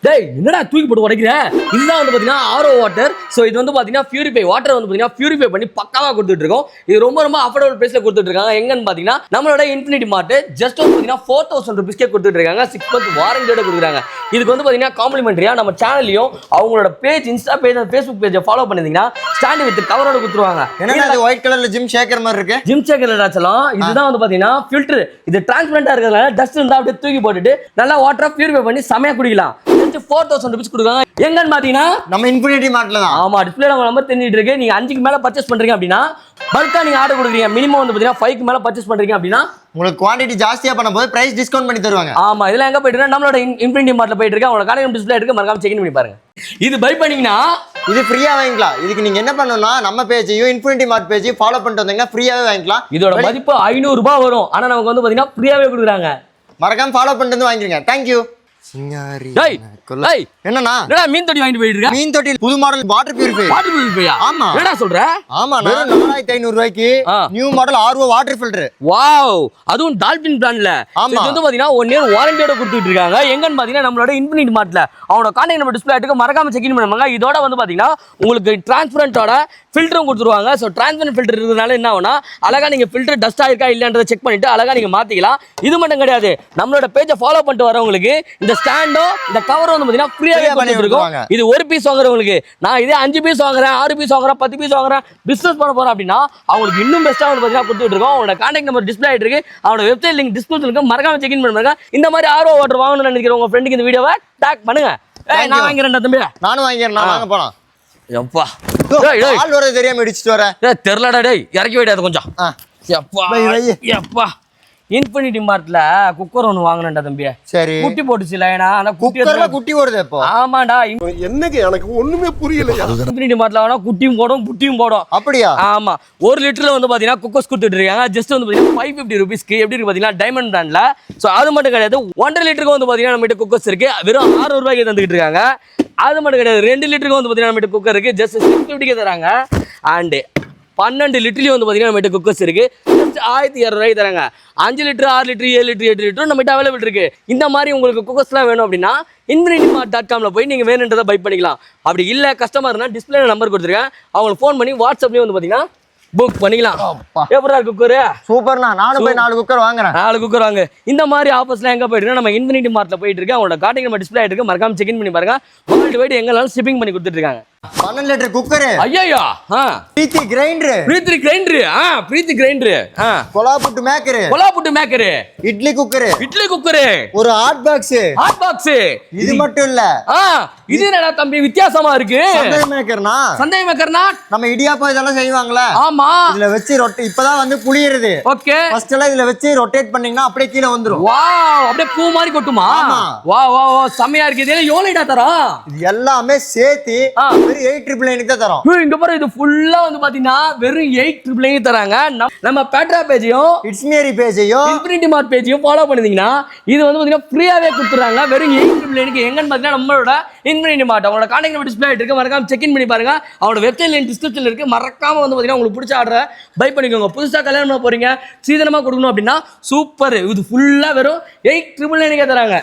டேய் என்னடா தூக்கி போட்டு உடைக்கிற? இதுதான் வந்து பாத்தீங்கன்னா ஆரோ வாட்டர். சோ இது வந்து பாத்தீங்கன்னா பியூரிஃபை வாட்டர் வந்து பாத்தீங்கன்னா பியூரிஃபை பண்ணி பக்காவா கொடுத்துட்டு இருக்கோம். இது ரொம்ப அஃபோர்டபுள் பிரைஸ்ல கொடுத்துட்டு இருக்காங்க. எங்கன்னு பாத்தீங்கன்னா நம்மளோட இன்ஃபினிட்டி மார்ட் ஜஸ்ட் வந்து பாத்தீங்கன்னா 4000 ரூபீஸ்க்கே கொடுத்துட்டு இருக்காங்க. 6 month வாரண்டியோட கொடுக்குறாங்க. இதுக்கு வந்து பாத்தீங்கன்னா காம்ப்ளிமெண்டரியா நம்ம சேனல்லையும் அவங்களோட பேஜ் இன்ஸ்டா பேஜ் ஃபேஸ்புக் பேஜை ஃபாலோ பண்ணிருந்தீங்கன்னா ஸ்டாண்ட் வித் கவரோட கொடுத்துருவாங்க. என்னன்னா அது ஒயிட் கலர்ல ஜிம் ஷேக்கர் மாதிரி இருக்கு. ஜிம் ஷேக்கர் ராச்சலாம். இதுதான் வந்து பாத்தீங்கன்னா ஃபில்டர். இது டிரான்ஸ்பரண்டா இருக்கிறதுனால டஸ்ட் இருந்தா அப்படியே தூக்கி போட்டுட்டு நல்லா வாட்டரா பியூரிஃபை பண்ணி செமையா குடிக்கலாம். 4000 ரூபீஸ் கொடுக்குறாங்க. எங்கன்னு பாத்தீங்கன்னா நம்ம இன்ஃபினிட்டி மார்ட்ல தான். ஆமா, டிஸ்ப்ளேல உங்க நம்பர் தெரிஞ்சிட்டு இருக்கு. நீங்க 5க்கு மேல பர்ச்சேஸ் பண்றீங்க அப்படின்னா பல்கா நீங்க ஆர்டர் கொடுக்குறீங்க. மினிமம் வந்து பாத்தீங்கன்னா 5க்கு மேல பர்ச்சேஸ் பண்றீங்க அப்படின்னா உங்களுக்கு குவாண்டிட்டி ஜாஸ்தியா பண்ணும்போது பிரைஸ் டிஸ்கவுண்ட் பண்ணி தருவாங்க. ஆமா, இதெல்லாம் எங்க போயிட்டு நம்மளோட இன்ஃபினிட்டி மார்ட்ல போயிட்டு இருக்கு. அவங்களோட கான்டாக்ட் டிஸ்ப்ளே இருக்கு, மறக்காம செக் பண்ணி பாருங்க. இது பை பண்ணீங்கன்னா இது ஃப்ரீயா வாங்கிக்கலாம். இதுக்கு நீங்க என்ன பண்ணணும்னா நம்ம பேஜையும் இன்ஃபினிட்டி மார்ட் பேஜையும் ஃபாலோ பண்ணிட்டு வந்தீங்கன்னா ஃப்ரீயாவே வாங்கிக்கலாம். இதோட மதிப்பு 500 ரூபாய் வரும். ஆனா நமக்கு வந்து பாத்தீங்கன்னா ஃப்ரீயாவே கொடுக்குறாங்க. மறக்காம ஃபாலோ பண்ணிட்டு வந்து வாங்கிருங்க. Thank you. என்னன்னா மீன் தொட்டி வாங்கிட்டு போயிட்டு இருக்க? மீன் தொட்டி புது மாடல் வாட்டர் பியூரிஃபை. வாட்டர் பியூரிஃபையா? ஆமா. என்னடா சொல்ற? ஆமா, 4500 ரூபாய்க்கு new model RO water filter. Wow, அதுவும் டால்பின் பிராண்ட்ல. இது வந்து பாத்தீங்கன்னா 1 year வாரண்டியோட கொடுத்துட்டு இருக்காங்க. எங்கன்னு பாத்தீங்கன்னா நம்மளோட இன்ஃபினிட்டி மார்ட்ல அவங்களோட கான்டாக்ட் நம்பர் டிஸ்ப்ளே ஆயிட்டு மறக்காம செக் பண்ணுவாங்க. இதோட வந்து பாத்தீங்கன்னா உங்களுக்கு டிரான்ஸ்பரண்டோட ஃபில்டரும் கொடுத்துருவாங்க. சோ டிரான்ஸ்பரண்ட் ஃபில்டர் இருக்கிறதுனால என்ன ஆகும்னா அழகா நீங்க ஃபில்டர் டஸ்ட் ஆயிருக்கா இல்லன்றதை செக் பண்ணிட்டு அழகா நீங்க மாத்திக்கலாம். இது மட்டும் கிடையாது, நம்மளோட பேஜை ஃபாலோ பண்ணிட்டு வரவங்களுக்கு இந்த ஸ்டாண்டோ இந்த கவர் வந்து பாத்தீங்கன்னா ஃப்ரீயாவே பண்ணிட்டு இருக்கோம். இது ஒரு பீஸ் வாங்குறவங்களுக்கு, நான் இதே 5 பீஸ் வாங்குறேன், 6 பீஸ் வாங்குறேன், 10 பீஸ் வாங்குறேன், பிசினஸ் பண்ண போறேன் அப்படின்னா அவங்களுக்கு இன்னும் பெஸ்டா வந்து பாத்தீங்கன்னா கொடுத்துட்டு இருக்கோம். அவங்களோட கான்டாக்ட் நம்பர் டிஸ்ப்ளே ஆயிட்டு இருக்கு. அவங்களோட வெப்சைட் லிங்க் டிஸ்கிரிப்ஷன்ல இருக்கு, மறக்காம செக் இன் பண்ணுங்க. இந்த மாதிரி ஆர்ஓ வாட்டர் வாங்கணும்னு நினைக்கிற உங்க ஃப்ரெண்டுக்கு இந்த வீடியோவை டாக் பண்ணுங்க. நான் வாங்குறேன்டா தம்பி. நானும் வாங்கிறேன். நான் வாங்க போலாம். எப்பா ஆள் வரது தெரியாம இடிச்சிட்டு வர. தெரியலடா டேய், இறக்கி விடாது கொஞ்சம். எப்பா எப்பா இன்ஃபினிட்டி மார்ட்ல குக்கர் ஒன்று வாங்கினேன்டா தம்பி. சரி, குட்டி போட்டுச்சுல. ஏன்னா குக்கர்ல குட்டி போடுது இப்போ. ஆமாடா, என்னங்க எனக்கு ஒண்ணுமே புரியல. இன்ஃபினிட்டி மார்ட்ல வேணா குட்டியும் போடும் புட்டியும் போடும். அப்படியா? ஆமா, 1 லிட்டர்ல வந்து பாத்தீங்கன்னா குக்கர்ஸ் கொடுத்துட்டு இருக்காங்க. ஜஸ்ட் வந்து பாத்தீங்கன்னா 550 ரூபீஸ்க்கு. எப்படி இருக்கு பாத்தீங்கன்னா டைமண்ட் பிராண்ட்ல. சோ அது மட்டும் கிடையாது, 1.5 லிட்டருக்கு வந்து பாத்தீங்கன்னா நம்ம கிட்ட குக்கர்ஸ் இருக்கு. வெறும் 600 ரூபாய்க்கு தந்துட்டு இருக்காங்க. அது மட்டும் கிடையாது, 2 லிட்டருக்கு வந்து பாத்தீங்கன்னா நம்ம கிட்ட குக்கர் இருக்கு. ஜஸ்ட் 650க்கு தராங்க. அண்ட் 12 லிட்டர்லயும் வந்து பாத்தீங்கன்னா நம்ம கிட்ட குக்கர்ஸ் இருக்கு. 1200 ரூபாய்க்கு தராங்க. 5 லிட்டர், 6 லிட்டர், 7 லிட்டர், 8 லிட்டர் நம்ம கிட்ட அவைலபிள் இருக்கு. இந்த மாதிரி உங்களுக்கு குக்கர்ஸ்லாம் வேணும் அப்படின்னா infinityMart.com போய் நீங்க வேணுன்றதை பை பண்ணிக்கலாம். அப்படி இல்ல கஸ்டமர்னா டிஸ்பிளேல நம்பர் கொடுத்துருக்கேன், அவங்களுக்கு ஃபோன் பண்ணி வாட்ஸ்அப்லயே வந்து பாத்தீங்கன்னா புக் பண்ணிக்கலாம். எப்படா குக்கர் சூப்பர்ண்ணா. நானும் போய் 4 குக்கர் வாங்குறேன். 4 குக்கர் வாங்க. இந்த மாதிரி ஆஃபர்ஸ்லாம் எங்க போயிட்டு நம்ம இன்ஃபினிட்டி மார்ட்ல போயிட்டு இருக்கு. அவங்களோட கான்டாக்ட் நம்பர் டிஸ்ப்ளே ஆயிட்டு இருக்கு, மறக்காம செக் இன் பண்ணி பாருங்க. வேர்ல்ட் வைட் எங்கனாலும் ஷிப்பிங் பண்ணி கொடுத்துட்டு இருக்காங்க. 12 லிட்டர் குக்கர். ஐயோ, Preethi grinder. Preethi grinder. Preethi grinder. கொலாபுட்டு மேக்கர். கொலாபுட்டு maker. Idli cooker. Idli cooker. ஒரு ஹாட் பாக்ஸ். Hot box. இது மட்டும் இல்ல. இது என்னடா தம்பி வித்தியாசமா இருக்கு? சந்தை மேக்கர்னா. சந்தை மேக்கர்னா நம்ம இடியாப்பம் இதெல்லாம் செய்வாங்கல. ஆமா, இதுல வச்சு ரொட்டேட் இப்பதான் வந்து புளியுது. ஓகே, ஃபர்ஸ்ட் எல்லாம் இதுல வச்சு ரொட்டேட் பண்ணீங்கன்னா அப்படியே கீழ வந்துரும். வாவ், அப்படியே பூ மாதிரி கொட்டுமா? வாவ் வாவ் வாவ், செமையா இருக்கு. இது எவ்வளவுடா தரோம்? இது எல்லாமே சேர்த்து வெறும் 8999 தான் தரோம். இங்க பாரு, இது ஃபுல்லா வந்து பாத்தீங்கன்னா வெறும் 8999 தராங்க. நம்ம பேட்ரா பேஜையும் இட்ஸ்மேரி பேஜையும் இன்ஃபினிட்டி மார்ட் பேஜையும் ஃபாலோ பண்ணிருந்தீங்கன்னா இது வந்து பாத்தீங்கன்னா ஃப்ரீயாவே கொடுத்துறாங்க. வெறும் 8999. எங்கன்னு பாத்தீங்கன்னா நம்மளோட இன்ஃபினிட்டி மார்ட் அவங்களோட கான்டாக்ட் நம்பர் டிஸ்ப்ளே ஆயிட்டு இருக்கு, மறக்காம செக் இன் பண்ணி பாருங்க. அவங்களோட வெப்சைட் லிங்க் டிஸ்கிரிப்ஷன்ல இருக்கு, மறக்காம வந்து பாத்தீங்கன்னா உங்களுக்கு பிடிச்ச ஆர்டரை பை பண்ணிக்கோங்க. புதுசா கல்யாணம் பண்ண போறீங்க, சீதனமா கொடுக்கணும் அப்படின்னா சூப்பர். இது ஃபுல்லா வெறும் 8999 தராங்க.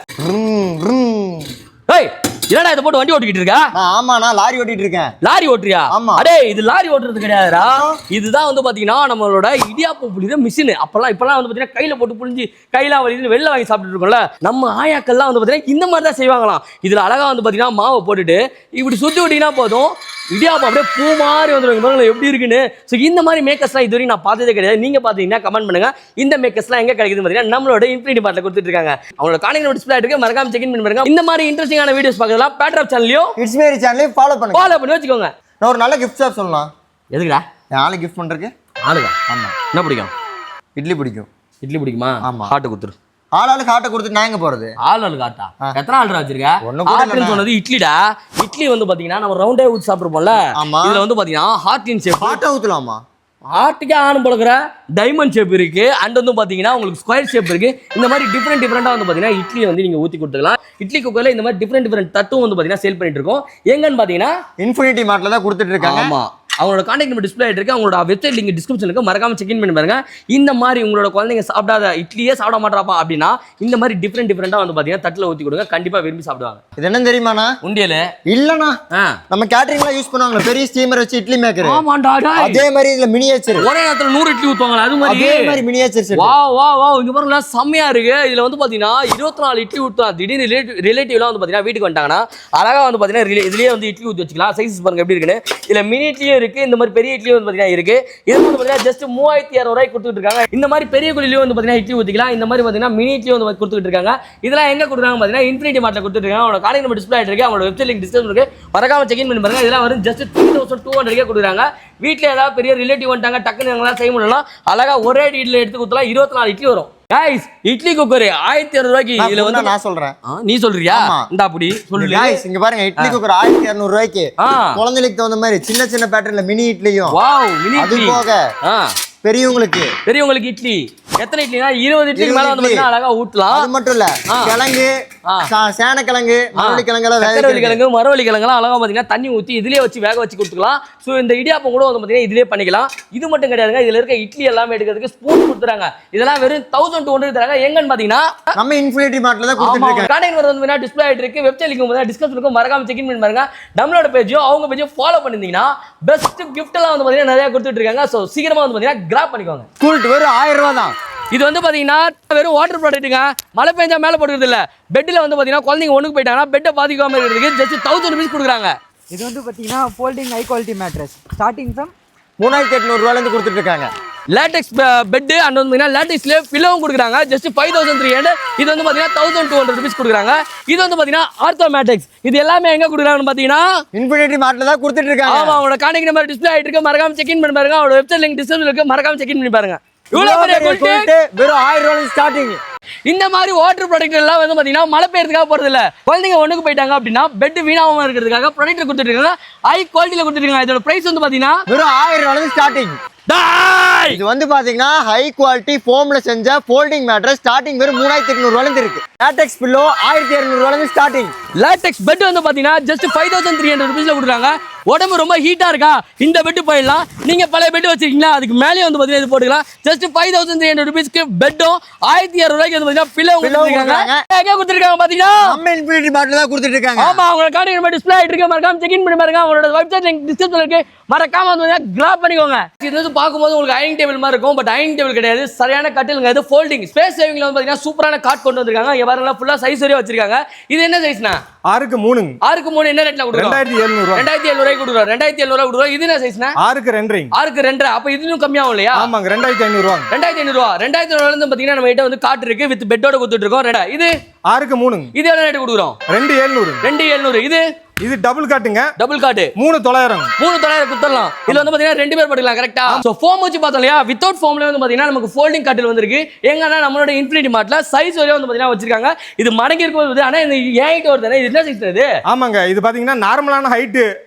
ஏய், என்னடா இத போட்டு வண்டி ஓட்டிட்டு இருக்க? ஆமா, நான் லாரி ஓட்டிட்டு இருக்கேன். லாரி ஓட்டுறியா? ஆமா. அடே, இது லாரி ஓட்டுறது கிடையாதுடா. இதுதான் வந்து பாத்தீங்கன்னா நம்மளோட இடியாப்பம் புளிற மிஷின். இப்பெல்லாம் வந்து பாத்தீங்கன்னா கையில போட்டு புளிஞ்சு கையில வலின்னு வெளில வாங்கி சாப்பிட்டு இருக்கோம்ல, நம்ம ஆயாக்கள்லாம் வந்து பாத்தீங்கன்னா இந்த மாதிரி தான் செய்வாங்களாம். இதுல அழகா வந்து பாத்தீங்கன்னா மாவை போட்டுட்டு இப்படி சுத்தி விட்டீங்கன்னா போதும், இடியாப்பம் அப்படியே பூ மாதிரி வந்துருவாங்க. எப்படி இருக்குன்னு. ஸோ இந்த மாதிரி மேக்கர்ஸ்லாம் இது வரைக்கும் நான் பார்த்ததே கிடையாது. நீங்க பாத்தீங்கன்னா கமெண்ட் பண்ணுங்க. இந்த மேக்கர்ஸ்லாம் எங்க கிடைக்குதுன்னு பாத்தீங்கன்னா நம்மளோட இன்ஃபினிட்டி மார்ட்ல கொடுத்துட்டு இருக்காங்க. அவங்களோட கான்டாக்ட் நம்பர் டிஸ்ப்ளே இருக்கு, மறக்காம செக் இன் பண்ணி பாருங்க. இந்த மாதிரி இன்ட்ரெஸ்டிங்கான வீடியோஸ் பார்க்கலாம் பேட்ராப் சேனலையும் இட்ஸ்மேரி சேனலையும் ஃபாலோ பண்ணி வச்சுக்கோங்க. நான் ஒரு நல்ல கிஃப்ட் ஷாப் சொல்லலாம். எதுக்குடா? ஆளு கிஃப்ட் பண்றதுக்கு. ஆளுங்க? ஆமா. என்ன பிடிக்கும்? இட்லி பிடிக்கும். இட்லி பிடிக்குமா? ஆமா. ஹாட் கொடுத்துரு. ஆளுக்கு ஹாட்டை கொடுத்துட்டு நான் எங்க போறது? ஆளுக்கு ஹாட்டா? எத்தனை ஆள் வச்சிருக்க? ஹாட்னு சொன்னது இட்லிடா. இட்லி வந்து பாத்தீங்கன்னா நம்ம ரவுண்டே ஊத்தி சாப்பிடுறோம்ல, இதுல வந்து பாத்தீங்கன்னா ஹார்ட்டின் ஷேப். ஹாட்டை ஊத்தலாமா? ஹார்ட்டுக்கே ஆணும் போலக்கிற டைமண்ட் ஷேப் இருக்கு. அண்ட் வந்து பாத்தீங்கன்னா உங்களுக்கு ஸ்கொயர் ஷேப் இருக்கு. இந்த மாதிரி டிஃப்ரெண்டா வந்து பாத்தீங்கன்னா இட்லி வந்து நீங்க ஊத்தி கொடுத்துக்கலாம். இட்லி குக்கர்ல இந்த மாதிரி டிஃப்ரெண்ட் தட்டும் வந்து பாத்தீங்கன்னா சேல் பண்ணிட்டு இருக்கோம். எங்கன்னு பாத்தீங்கன்னா இன்ஃபினிட்டி மார்ட்ல தான் கொடுத்துட்டு இருக்காங்க. ஆமா, அவங்களோட கான்டாக்ட் நம்பர் டிஸ்பிளே ஆயிட்டு இருக்கு, அவங்களோட வெப்சைட் லிங்க் டிஸ்கிரிப்ஷன் இருக்கு, மறக்காம செக் இன் பண்ணி பாருங்க. இந்த மாதிரி உங்களோட குழந்தைங்க சாப்பிடாத இட்லியே சாப்பிட மாட்டாப்பா அப்படின்னா இந்த மாதிரி டிஃப்ரெண்டா வந்து பாத்தீங்கன்னா தட்டுல ஊத்தி கொடுங்க, கண்டிப்பா விரும்பி சாப்பிடுவாங்க. இது என்ன தெரியுமாண்ணா? உண்டியல இல்லண்ணா, நம்ம கேட்டரிங்ல யூஸ் பண்ணுவாங்க பெரிய ஸ்டீமர் வச்சு இட்லி மேக்கர். ஆமாண்டா, அதே மாதிரி இதுல மினியேச்சர், ஒரே நேரத்துல 100 இட்லி ஊத்துவாங்க, அது மாதிரி அதே மாதிரி மினியேச்சர் செட். வா இங்க பாருங்க செம்மையா இருக்கு. இதுல வந்து பாத்தீங்கன்னா 24 இட்லி ஊத்துவா. திடீர்னு ரிலேட்டிவ்லாம் வந்து பாத்தீங்கன்னா வீட்டுக்கு வந்துட்டாங்கன்னா அழகா வந்து பாத்தீங்கன்னா இதுலயே வந்து இட்லி ஊத்தி வச்சுக்கலாம். சைஸ் பாருங்க எப்படி இருக்குன்னு. இதுல மினி இட்லியும் இருக்கு, இந்த மாதிரி பெரிய இட்லியும் வந்து பாத்தீங்கன்னா இருக்கு. இது வந்து பாத்தீங்கன்னா ஜஸ்ட் 3200 ரூபாய்க்கு கொடுத்துட்டு இருக்காங்க. இந்த மாதிரி பெரிய குழியிலயும் வந்து பாத்தீங்கன்னா இட்லி ஊத்திக்கலாம், இந்த மாதிரி பாத்தீங்கன்னா மினி இட்லியும் வந்து கொடுத்துட்டு இருக்காங்க. இதெல்லாம் எங்க கொடுக்குறாங்க பாத்தீங்கன்னா இன்ஃபினிட்டி மார்ட்ல கொடுத்துட்டு இருக்காங்க. அவங்களோட கான்டாக்ட் நம்பர் டிஸ்ப்ளே ஆயிட்டு இருக்கு, அவங்களோட வெப்சைட் லிங்க் டிஸ்கிரிப்ஷன்ல இருக்கு, மறக்காம செக் இன் பண்ணி பாருங்க. இதெல்லாம் வரும் ஜஸ்ட் 3200 கொடுக்குறாங்க. வீட்ல ஏதாவது பெரிய ரிலேட்டிவ் வந்துட்டாங்க டக்குன்னு எங்களால செய்ய முடியலாம், அழகா ஒரே இட்லி எடுத்து கொடுத்தலாம் 24 இட்லி வரும். गाइस இட்லி குக்கர் 1200 ரூபாய்க்கு. இதுல வந்து நான் சொல்றேன், நீ சொல்றியா? இந்த அப்படி சொல்லு गाइस. இங்க பாருங்க, இட்லி குக்கர் 1200 ரூபாய்க்கு குழந்தைகளுக்கு தகுந்த மாதிரி சின்ன சின்ன பேட்டர்ன்ல மினி இட்லியும், வாவ் மினி அது போக பெரியவங்களுக்கு இட்லி எத்தனை இட்லினா 20 இட்லி மேல வந்து பாத்தீங்கன்னா அழகா ஊட்டலாம். அது மட்டும் இல்ல, கிழங்கு, சேனக்கிழங்கு, மரவள்ளி கிழங்குலாம் அழகா பாத்தீங்கன்னா தண்ணி ஊத்தி இதுலயே வச்சு வேக வச்சு கொடுத்துக்கலாம். சோ இந்த இடியாப்பம் கூட வந்து பாத்தீங்கன்னா இதுலயே பண்ணிக்கலாம். இது மட்டும் கிடையாதுங்க, இதுல இருக்க இட்லி எல்லாமே எடுக்கிறதுக்கு ஸ்பூன் கொடுத்துறாங்க. இதெல்லாம் வெறும் 1200 தராங்க. எங்கன்னு பாத்தீங்கன்னா நம்ம இன்ஃபினிட்டி மார்ட்ல தான் கொடுத்துட்டு இருக்காங்க. கான்டாக்ட் நம்பர் வந்து டிஸ்ப்ளே ஆயிட்டு இருக்கு, வெப்சைட் லிங்க் வந்து டிஸ்கிரிப்ஷன்ல இருக்கு, மறக்காம செக் இன் பண்ணி பாருங்க. நம்மளோட பேஜையும் அவங்க பேஜையும் ஃபாலோ பண்ணிருந்தீங்கன்னா பெஸ்ட் gift எல்லாம் வந்து பாத்தீங்கன்னா நிறைய கொடுத்துட்டு இருக்காங்க. சோ சீக்கிரமா வந்து பாத்தீங்கன்னா கிராப் பண்ணிக்கோங்க. கூல்ட் வெறும் 1000 ரூபாய் தான். இது வந்து பாத்தீங்கன்னா வெறும் வாட்டர் ப்ராடக்ட்டுங்க. மழை பெஞ்சா மேல போடுறது இல்ல. பெட்ல வந்து பாத்தீங்கன்னா குழந்தைங்க ஒண்ணுக்கு போயிட்டாங்கன்னா பெட்டை பாதிக்காம இருக்கிறதுக்கு ஜஸ்ட் 1000 ரூபீஸ் கொடுக்குறாங்க. இது வந்து பாத்தீங்கன்னா folding high quality mattress starting from 3800 ரூபாயில இருந்து கொடுத்துட்டு இருக்காங்க. லேட்டெக்ஸ் பெட் அண்ட் வந்து பாத்தீங்கன்னா லேட்டெக்ஸ்ல பில்லோவும் கொடுக்குறாங்க ஜஸ்ட் 5300. இது வந்து பாத்தீங்கன்னா 1200 ரூபீஸ் கொடுக்குறாங்க. இது வந்து பாத்தீங்கன்னா ஆர்த்தோமேட்டிக்ஸ். இது எல்லாமே எங்க கொடுக்குறாங்கன்னு பாத்தீங்கன்னா இன்ஃபினிட்டி மார்ட்ல தான் கொடுத்துட்டு இருக்காங்க. ஆமா, அவங்களோட கான்டாக்ட் நம்பர் டிஸ்ப்ளே ஆயிட்டு இருக்கு, மறக்காம செக் இன் பண்ணி பாருங்க. அவங்களோட வெப்சைட் லிங்க் டிஸ்கிரிப்ஷன்ல இருக்கு, மறக்காம செக் இன் பண்ணி பாருங்க. இவ்வளவு பெரிய குவாலிட்டி வெறும் 1000 ரூபாயில ஸ்டார்டிங். இந்த மாதிரி வாட்டர் ப்ராடக்ட் எல்லாம் வந்து பாத்தீங்கன்னா மழை பெய்யறதுக்காக போறது இல்ல, குழந்தைங்க ஒண்ணுக்கு போயிட்டாங்க அப்படின்னா பெட் வீணாகாம இருக்கிறதுக்காக ப்ராடக்ட் கொடுத்துட்டு இருக்காங்க. ஹை குவாலிட்டில கொடுத்துட்டு இருக்காங்க. இதோட பிரைஸ் வந்து பாத்தீங்கன்னா வெறும் 1000 ரூபாயில ஸ்டார்டிங். இது வந்து பாத்தீங்கன்னா ஹை குவாலிட்டி ஃபோம்ல செஞ்ச ஃபோல்டிங் மேட்ரஸ் ஸ்டார்டிங் வெறும் 3800 ரூபாயில இருந்து இருக்கு. லேட்டெக்ஸ் பில்லோ 1200 ரூபாயில இருந்து ஸ்டார்டிங். லேட்டெக்ஸ் பெட் வந்து பாத்தீங்கன்னா ஜஸ்ட் 5300 ரூபீஸ்ல கொடுக்குறாங்க. உடம்பு ரொம்ப ஹீட்டா இருக்கா, இந்த பெட் போயிடலாம். நீங்க பழைய பெட் வச்சிருக்கீங்களா, அதுக்கு மேலே வந்து பாத்தீங்கன்னா இது போட்டுக்கலாம். ஜஸ்ட் 5300 ரூபீஸ்க்கு பெட்டும் 1200 ரூபாய்க்கு வந்து பாத்தீங்கன்னா பில்லோ கொடுத்துருக்காங்க. எங்க கொடுத்துருக்காங்க பாத்தீங்கன்னா நம்ம இன்ஃபினிட்டி மார்ட்ல தான் கொடுத்துட்டு இருக்காங்க. ஆமா, அவங்களோட கார்டு நம்பர் டிஸ்ப்ளே ஆயிட்டு இருக்கு, மறக்காம செக் இன் பண்ணி பாருங்க. அவங்களோட வெப்சைட் லிங்க் டிஸ்கிரிப்ஷன்ல இருக்கு, மறக்காம வந்து கிராப் பண்ணிக்கோங்க. இது வந்து பாக்கும்போது உங்களுக்கு டைனிங் டேபிள் மாதிரி இருக்கும், பட் டைனிங் டேபிள் கிடையாது, சரியான கட்டிலுங்க. இது ஃபோல்டிங் ஸ்பேஸ் சேவிங்ல வந்து பாத்தீங்கன்னா சூப்பரான காட் கொண்டு வந்திருக்காங்க. இங்க பாருங்க ஃபுல்லா சைஸ் வரைய வச்சிருக்காங்க. இது என்ன சைஸ்னா 6க்கு 3. 6க்கு 3 என்ன ரேட்ல கொடுக்குறோம்? 2700 ரூபாய். 2700 ரூபாய்க்கு கொடுக்குறோம். 2700 ரூபாய் கொடுக்குறோம். இது என்ன சைஸ்னா 6க்கு 2. 6க்கு 2. அப்ப இது இன்னும் கம்மியாகும் இல்லையா? ஆமாங்க, 2500 ரூபாய். 2500 ரூபாய். 2500 ரூபாயில இருந்து பாத்தீங்கன்னா நம்ம கிட்ட வந்து காட் இருக்கு, வித் பெட்டோட கொடுத்துட்டு இருக்கோம். இது 6க்கு 3. இது என்ன ரேட் கொடுக்குறோம்? 2700. 2700. இது டபுள் காட்டுங்க, டபுள் காட் 3900. 3900 கொடுத்துடலாம். இதுல வந்து பாத்தீங்கன்னா 2 பேர் படுக்கலாம். கரெக்ட்டா? சோ ஃபோம் வச்சு பார்த்தோம் இல்லையா, வித்அவுட் ஃபோம்ல வந்து பாத்தீங்கன்னா நமக்கு ஃபோல்டிங் கட்டில் வந்திருக்கு. எங்கன்னா நம்மளோட இன்ஃபினிட்டி மார்ட்ல சைஸ் வரைய வந்து பாத்தீங்கன்னா வச்சிருக்காங்க. இது மடங்கி இருக்கும். ஆனா இந்த ஏஐட் வருது. இது என்ன சைஸ் இது? ஆமாங்க, இது பாத்தீங்கன்னா நார்மலான ஹைட்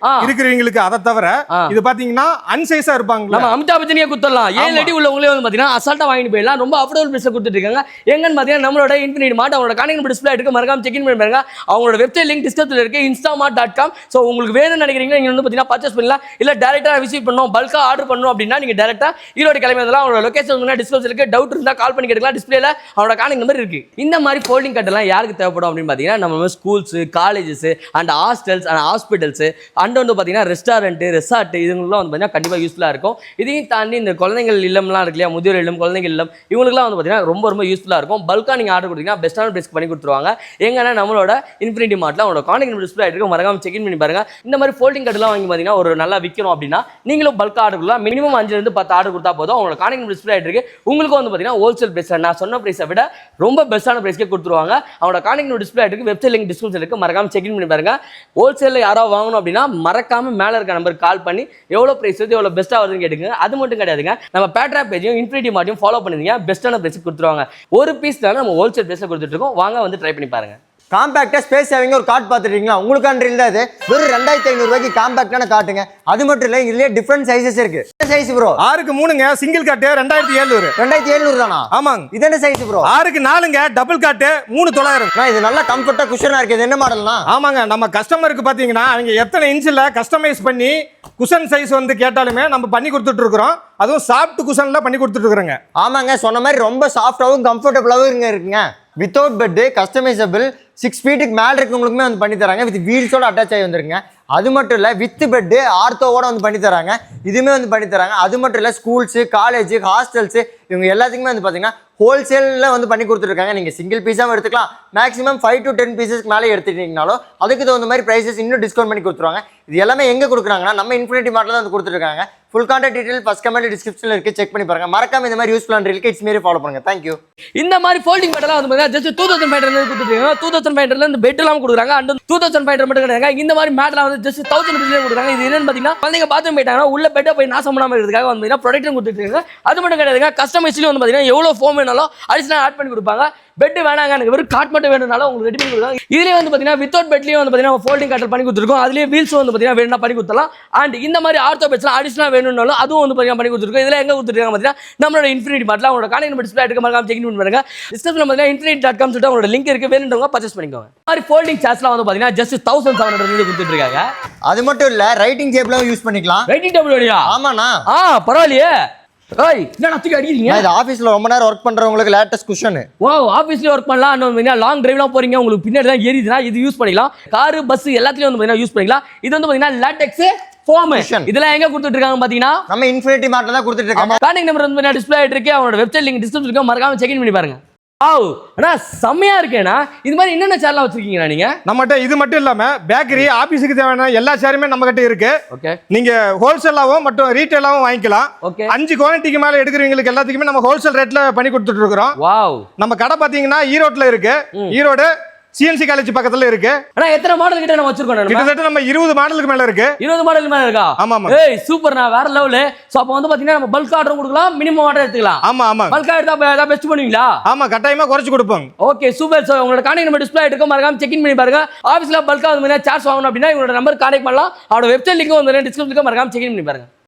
இருக்கிறவங்களுக்கு. அத தவிர இது பாத்தீங்கன்னா அன்சைஸா இருப்பாங்க. நம்ம அமிதாப் பச்சனியே குத்தலாம். 7 அடி உள்ளவங்களே வந்து பாத்தீங்கன்னா அசால்ட்டா வாங்கிட்டு போயிடலாம். ரொம்ப அஃபோர்டபுள் பிரைஸ்ல கொடுத்துட்டு இருக்காங்க. எங்கன்னு பாத்தீங்கன்னா நம்மளோட இன்ஃபினிட்டி மார்ட், அவங்களோட கான்டாக்ட் நம்பர் டிஸ்ப்ளே இருக்கு, மறக்காம செக் இன் பண்ணி பாருங்க. அவங்களோட வெப்சைட் லிங்க் டிஸ்கிரிப்ஷன்ல இருக்கு, instamart.com. சோ உங்களுக்கு வேணும்னு நினைக்கிறீங்க, நீங்க வந்து பாத்தீங்கன்னா பர்ச்சேஸ் பண்ணலாம். இல்ல டைரக்டா விசிட் பண்ணனும், பல்கா ஆர்டர் பண்ணனும் அப்படினா நீங்க டைரக்டா ஈரோடு கிளம்பி வரலாம். அவங்களோட லொகேஷன் வந்து டிஸ்கிரிப்ஷன்ல இருக்கு. டவுட் இருந்தா கால் பண்ணி கேட்கலாம். டிஸ்ப்ளேல அவங்களோட கான்டாக்ட் நம்பர் இருக்கு. இந்த மாதிரி ஃபோல்டிங் கட் எல்லாம் யாருக்கு தேவைப்படும் அப்படின்னு பாத்தீங்கன்னா நம்ம schools, colleges and hostels and hospitals and வந்து பாத்தீங்கன்னா ரெஸ்டாரண்ட், ரெசார்ட் இதுங்கெல்லாம் வந்து பாத்தீங்கன்னா கண்டிப்பா யூஸ்ஃபுல்லா இருக்கும். இதையும் தாண்டி இந்த குழந்தைகள் இல்லம்லாம் இருக்கு இல்லையா, முதியோர் இல்லம், குழந்தைகள் இல்லம், இவங்களுக்குலாம் வந்து பாத்தீங்கன்னா ரொம்ப ரொம்ப யூஸ்ஃபுல்லா இருக்கும். பல்கா நீங்க ஆர்டர் கொடுத்தீங்கன்னா பெஸ்ட்டான பிரைஸ்க்கு பண்ணி கொடுத்துருவாங்க. எங்கன்னா நம்மளோட இன்ஃபினிட்டி மார்ட்ல அவங்களோட கான்டாக்ட் நம்பர் டிஸ்ப்ளே ஆயிட்டு இருக்கு, மறக்காம செக் இன் பண்ணி பாருங்க. இந்த மாதிரி ஃபோல்டிங் கட்டெல்லாம் வாங்கி பாத்தீங்கன்னா ஒரு நல்லா விற்கணும் அப்படின்னா நீங்களும் பல்கா ஆர்டர் கொடுக்கலாம். மினிமம் 5 இருந்து 10 ஆர்டர் கொடுத்தா போதும். அவங்களோட கான்டாக்ட் நம்பர் டிஸ்ப்ளே ஆயிட்டு இருக்கு. உங்களுக்கு வந்து பாத்தீங்கன்னா ஹோல்சேல் பிரைஸ் நான் சொன்ன பிரைஸை விட ரொம்ப பெஸ்ட்டான பிரைஸ்க்கே கொடுத்துருவாங்க. அவங்களோட கான்டாக்ட் நம்பர் டிஸ்ப்ளே ஆயிட்டு இருக்கு, வெப்சைட் லிங்க் டிஸ்கிரிப்ஷன்ல இருக்கு, மறக்காம செக் இன் பண்ணி பாருங்க. ஹோல்சேல்ல யாராவது வாங்கணும் அப்படின்னா மறக்காம மேல இருக்க நம்பருக்கு கால் பண்ணி எவ்வளவு பிரைஸ் வருது, எவ்வளவு பெஸ்ட்டா வருதுன்னு கேட்டுங்க. அது மட்டும் கிடையாதுங்க, நம்ம பேட்ரா பேஜையும் இன்ஃபினிட்டி மார்ட்டையும் ஃபாலோ பண்ணிருந்தீங்க, பெஸ்ட்டான பிரைஸ்க்கு கொடுத்துருவாங்க. ஒரு பீஸ் தானே நம்ம ஹோல்சேல் பிரைஸ்ல கொடுத்துட்டு இருக்கோம். வாங்க வந்து ட்ரை பண்ணி பாருங்க. காம்பேக்டா ஸ்பேஸ் சேவிங் ஒரு கார்ட் பார்த்துட்டீங்களா? உங்களுக்கான ரீல் தான் இது. வெறும் 2500 ரூபாய்க்கு காம்பேக்டான காட்டுங்க. அது மட்டும் இல்ல இதுலயே டிஃபரெண்ட் சைஸஸ் இருக்கு. என்ன சைஸ் ப்ரோ? 6க்கு 3ங்க சிங்கிள் காட்டு 2700. 2700 தானா? ஆமாங்க. இது என்ன சைஸ் ப்ரோ? 6க்கு 4ங்க டபுள் காட்டு 3900. இது நல்ல கம்ஃபர்ட்டா குஷனா இருக்கு. இது என்ன மாடல்னா? ஆமாங்க, நம்ம கஸ்டமருக்கு பாத்தீங்கன்னா அவங்க எத்தனை இன்ச்சில் கஸ்டமைஸ் பண்ணி குஷன் சைஸ் வந்து கேட்டாலுமே நம்ம பண்ணி கொடுத்துட்டு இருக்கிறோம். அதுவும் சாஃப்ட் குஷன்ல பண்ணி கொடுத்துட்டு இருக்கிறோங்க. ஆமாங்க, சொன்ன மாதிரி ரொம்ப சாஃப்டாவும் கம்ஃபர்டபுளாவும் இருக்குங்க. வித்தவுட் பெட் கஸ்டமைசபிள் 6 ஃபீட்டுக்கு மேல இருக்கவங்களுக்குமே வந்து பண்ணி தராங்க. வித் வீல்ஸோட அட்டாச் ஆகி வந்துருங்க. அது மட்டும் இல்லை வித் பெட்டு ஆர்த்தோவோட வந்து பண்ணி தராங்க. இதுவுமே வந்து பண்ணி தராங்க. அது மட்டும் இல்லை ஸ்கூல்ஸு, காலேஜு, ஹாஸ்டல்ஸு இவங்க எல்லாத்துக்குமே வந்து பார்த்தீங்கன்னா ஹோல்சேலில் வந்து பண்ணி கொடுத்துருக்காங்க. நீங்கள் சிங்கிள் பீஸாகவும் எடுத்துக்கலாம். மேக்ஸிமம் 5 to 10 பீசஸ்க்கு மேலே எடுத்துக்கிட்டீங்கனாலும் அதுக்கு தகுந்த மாதிரி ப்ரைஸஸ் இன்னும் டிஸ்கவுண்ட் பண்ணி கொடுத்துருவாங்க. இது எல்லாமே எங்கே கொடுக்குறாங்கன்னா நம்ம இன்ஃபினிட்டி மார்ட்டில் தான் வந்து கொடுத்துருக்காங்க. Full contact detail first comment டிஸ்கிரிப்ஷனில் இருக்குது, செக் பண்ணி பாருங்க. மறக்காம இந்த மாதிரி யூஸ்ஃபுல்லான ரீல்க்கு இட்ஸ் மாரி ஃபாலோ பண்ணுங்க. தேங்க்யூ. இந்த மாதிரி ஃபோல்டிங் பெட்டெல்லாம் வந்து பார்த்தீங்கன்னா ஜஸ்ட் 2500 கொடுத்துருக்காங்க. 2500 இந்த பெட் எல்லாம் கொடுக்குறாங்க. அண்ட் 2500 மட்டும் கிடையாது. இந்த மாதிரி மேட்லாம் வந்து ஜஸ்ட் 1000 rupees கொடுக்குறாங்க. இது என்னன்னு பார்த்தீங்கன்னா குழந்தைங்க பாத்ரூம் போயிட்டாங்கன்னா உள்ள பெட்டை போய் நாசம் பண்ணாமல் இருக்கிறதுக்காக வந்து ப்ரொடெக்ஷன் கொடுத்துருக்காங்க. அது மட்டும் கிடையாதுங்க, கஸ்டமைஸ்லையும் வந்து பார்த்தீங்கன்னா எவ்வளோ ஃபோம் வேணாலும் அடிஷனல் ஆட் பண்ணி கொடுப்பாங்க. பெட் வேணாங்க எனக்கு வெறும் காட் மட்டும் வேணும்னாலும் உங்களுக்கு ரெடி பண்ணி கொடுப்பாங்க. இதுலேயே வந்து பார்த்தீங்கன்னா வித்தவுட் பெட்லேயும் வந்து பார்த்தீங்கன்னா ஃபோல்டிங் காட்டர் பண்ணி கொடுத்துருக்கோம். அதுலேயே வீல்ஸும் வந்து பார்த்தீங்கன்னா வேணும்னா பண்ணி கொடுத்துலாம். அண்ட் இந்த மாதிரி ஆர்த்தோ பெட்ஸ்லாம் அடிஷனல் வேணும்னாலும் அதுவும் வந்து பார்த்தீங்கன்னா பண்ணி கொடுத்துருக்கோம். இதில் எங்கே கொடுத்துருக்காங்க பார்த்தீங்கன்னா நம்மளோட இன்ஃபினிட்டி மார்ட்டில் அவங்களோட கான்டாக்ட் நம்பர் டிஸ்பிளே எடுக்க மறக்காம செக் பண்ணி பாருங்க. டிஸ்கிரிப்ஷனில் பார்த்தீங்கன்னா infinity.com சொல்லிட்டு அவங்களோட லிங்க் இருக்கு, வேணுன்றவங்க பர்ச்சேஸ் பண்ணிக்கோங்க. இந்த மாதிரி ஃபோல்டிங் சேர்ஸ்லாம் வந்து பார்த்தீங்கன்னா ஜஸ்ட் 1700 கொடுத்துட்டு இருக்காங்க. அது மட்டும் இல்லை ரைட்டிங் டேபிளும் யூஸ் பண்ணிக்கலாம். ரைட்டிங் டேபிள் வழியா? ஆமாண்ணா. பரவாயில்லையே. ஏய் என்னடா தூக்கி அடிக்கிறீங்க? இது ஆஃபீஸில் ரொம்ப நேரம் ஒர்க் பண்ணுறவங்களுக்கு லேட்டஸ்ட் குஷன். வாவ், ஆஃபீஸ்லேயே ஒர்க் பண்ணலாம். இன்னும் லாங் டிரைவ்லாம் போறீங்க, உங்களுக்கு பின்னாடி தான் ஏறிதுன்னா இது யூஸ் பண்ணிக்கலாம். காரு, பஸ் எல்லாத்துலேயும் வந்து பார்த்தீங்கன்னா யூஸ் பண்ணிக்கலாம். இது வந்து பார்த்தீங்கன்னா லேட்டெக்ஸ் ஃபோம். இதெல்லாம் எங்க கொடுத்துட்டு இருக்காங்க பார்த்தீங்கன்னா நம்ம இன்ஃபினிட்டி மார்ட்ல தான் கொடுத்துட்டு இருக்காங்க. கான்டாக்ட் நம்பர் வந்து டிஸ்ப்ளே ஆயிட்டு இருக்கு. அவங்களோட வெப்சைட் லிங்க் டிஸ்கிரிப்ஷன்ல இருக்கு, மறக்காம செக் பண்ணி பாருங்க. வாவ், அண்ணா செம்மையா இருக்கேனா. இது மாதிரி என்னென்ன சேர்லாம் வச்சிருக்கீங்க நீங்க? நம்மகிட்ட இது மட்டும் இல்லாம பேக்கரி, ஆபீஸுக்கு தேவையான எல்லா சேருமே நம்ம கிட்ட இருக்கு. ஓகே, நீங்க ஹோல்சேலாவும் மற்றும் ரீட்டைலாவும் வாங்கிக்கலாம். ஓகே, 5 குவாலிட்டிக்கு மேல எடுக்கிறவங்களுக்கு எல்லாத்துக்குமே நம்ம ஹோல்சேல் ரேட்ல பண்ணி கொடுத்துட்டு இருக்கிறோம். வாவ், நம்ம கடை பாத்தீங்கன்னா ஈரோட்ல இருக்கு. ஈரோடு சிஎன்சி காலேஜ் பக்கத்துல இருக்கு. அண்ணா எத்தனை மாடல் கிட்ட நம்ம வச்சிருக்கோம்? கிட்டத்தட்ட நம்ம 20 மாடலுக்கு மேல இருக்கு. 20 மாடலுக்கு மேல இருக்கா? ஆமா ஆமா. ஏய் சூப்பர், நான் வேற லெவல். சோ அப்ப வந்து பாத்தீங்கன்னா நம்ம பல்க் ஆர்டர் கொடுக்கலாம், மினிமம் ஆர்டர் எடுத்துக்கலாம். ஆமா ஆமா. பல்க் ஆர்டர் பெஸ்ட் பண்ணுவீங்களா? ஆமா, கட்டாயமா குறைச்சு கொடுப்போம். Okay super. சோ உங்களோட கான்டாக்ட் நம்பர் டிஸ்ப்ளே ஆயிட்டு மறக்காம செக் இன் பண்ணி பாருங்க. ஆபீஸ்ல பல்கா வந்து சார்ஜ் வாங்கணும் அப்படின்னா இவங்களோட நம்பர் கான்டாக்ட் பண்ணலாம். அவரோட வெப்சைட் லிங்க் வந்து டிஸ்கிரிப்ஷன்ல மறக்காம செக் இன் பண்ணி பாருங்க.